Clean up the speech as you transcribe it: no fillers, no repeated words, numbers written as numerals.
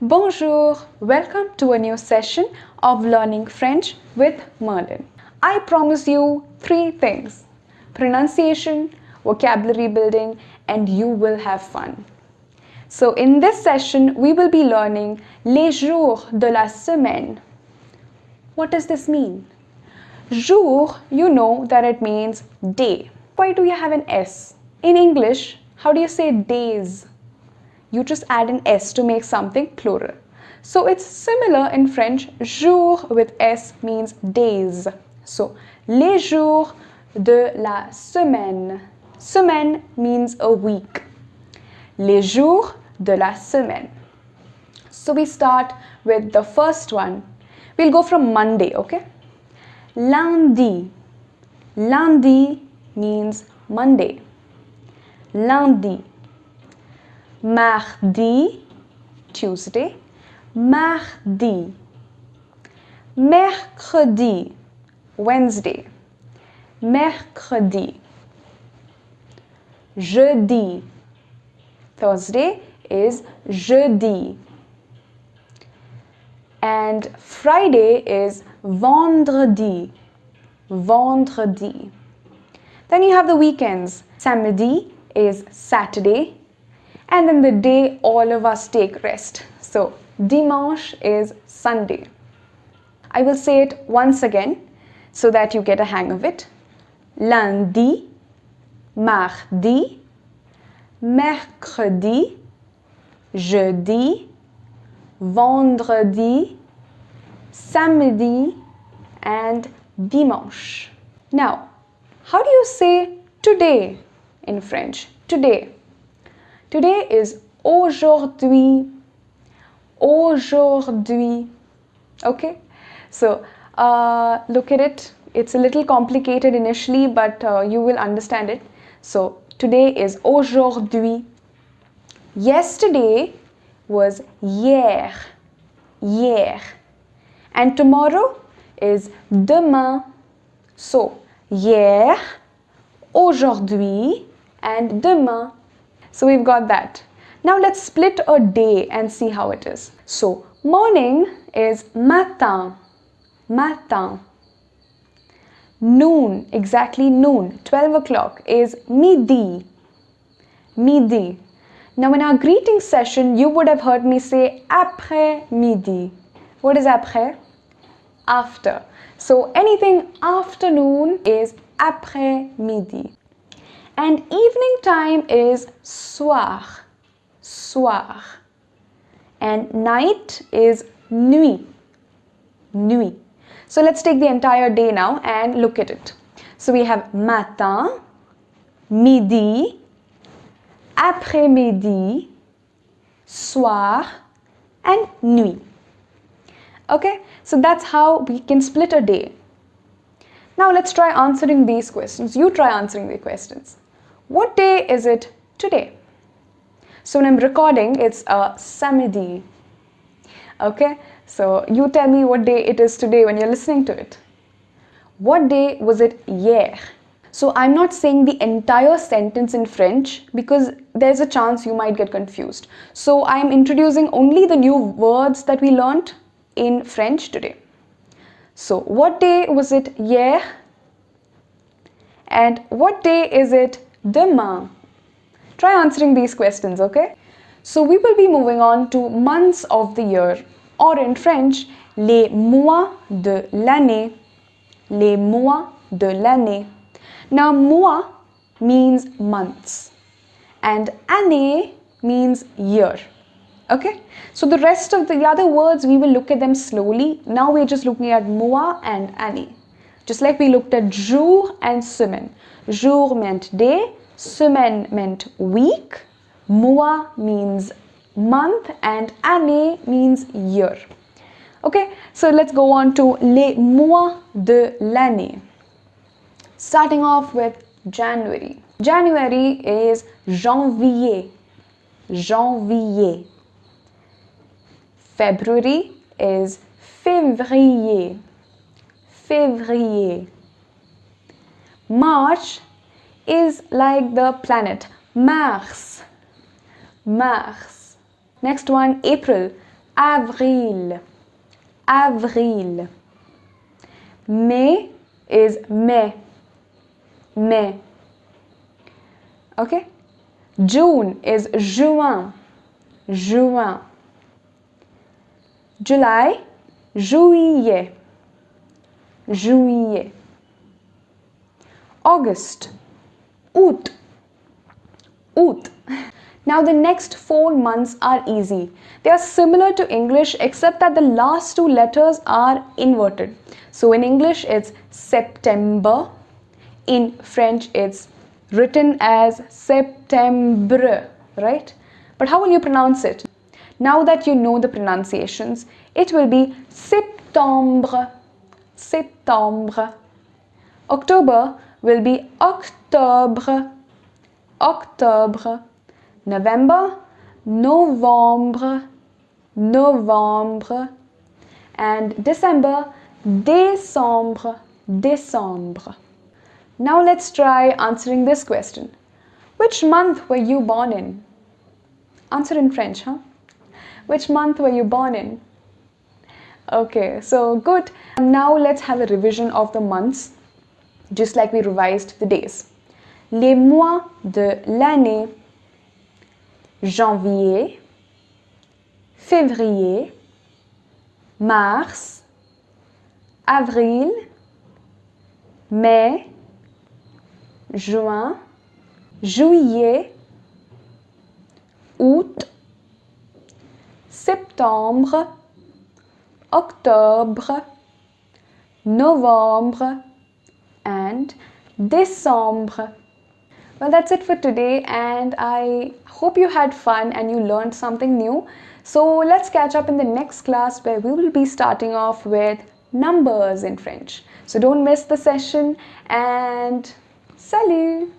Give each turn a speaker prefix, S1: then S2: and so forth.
S1: Bonjour, welcome to a new session of Learning French with Merlyn. I promise you 3 things: pronunciation, vocabulary building, and you will have fun. So in this session, we will be learning les jours de la semaine. What does this mean? Jour, you know that it means day. Why do you have an S? In English, how do you say days? You just add an S to make something plural. So it's similar in French. Jour with S means days. So, les jours de la semaine. Semaine means a week. Les jours de la semaine. So we start with the first one. We'll go from Monday, okay? Lundi. Lundi means Monday. Lundi. Mardi, Tuesday. Mardi. Mercredi, Wednesday. Mercredi. Jeudi. Thursday is jeudi. And Friday is vendredi. Vendredi. Then you have the weekends. Samedi is Saturday. And then the day all of us take rest. So, dimanche is Sunday. I will say it once again so that you get a hang of it. Lundi, mardi, mercredi, jeudi, vendredi, samedi, and dimanche. Now, how do you say today in French? Today. Today is aujourd'hui. Aujourd'hui. Okay? So, look at it. It's a little complicated initially, but you will understand it. So, today is aujourd'hui. Yesterday was hier. Hier. And tomorrow is demain. So, hier, aujourd'hui, and demain. So we've got that. Now let's split a day and see how it is. So morning is matin. Matin. Noon, exactly noon, 12 o'clock is midi. Midi. Now in our greeting session, you would have heard me say après-midi. What is après? After. So anything afternoon is après-midi. And evening time is soir. Soir. And night is nuit. Nuit. So let's take the entire day now and look at it. So we have matin, midi, après-midi, soir, and nuit. Okay, so that's how we can split a day. Now let's try answering these questions. You try answering the questions. What day is it today? So when I'm recording, it's a samedi. Okay, so you tell me what day it is today when you're listening to it. What day was it hier? So I'm not saying the entire sentence in French because there's a chance you might get confused. So I'm introducing only the new words that we learned in French today. So what day was it hier? And what day is it demain? Try answering these questions, okay? So we will be moving on to months of the year, or in French, les mois de l'année. Les mois de l'année. Now, mois means months and année means year. Okay? So the rest of the other words, we will look at them slowly. Now we're just looking at mois and année. Just like we looked at jour and semaine. Jour meant day, semaine meant week, mois means month, and année means year. Okay, so let's go on to les mois de l'année. Starting off with January. January is janvier. Janvier. February is février. Février. March is like the planet Mars. Mars. Next one, April. Avril. Avril. May is mai. Mai. Okay? June is juin. Juin. July, juillet. Juillet. August, août. Août. Now the next 4 months are easy. They are similar to English except that the last 2 letters are inverted. So in English it's September. In French it's written as septembre, right? But how will you pronounce it? Now that you know the pronunciations, it will be septembre. Septembre. October will be octobre. Octobre. November, novembre. Novembre. And December, décembre. Décembre. Now let's try answering this question. Which month were you born in? Answer in French, huh? Which month were you born in? Okay, so good. Now let's have a revision of the months, just like we revised the days. Les mois de l'année: janvier, février, mars, avril, mai, juin, juillet, août, septembre, octobre, novembre, and décembre. Well, that's it for today, and I hope you had fun and you learned something new. So let's catch up in the next class where we will be starting off with numbers in French. So don't miss the session, and salut!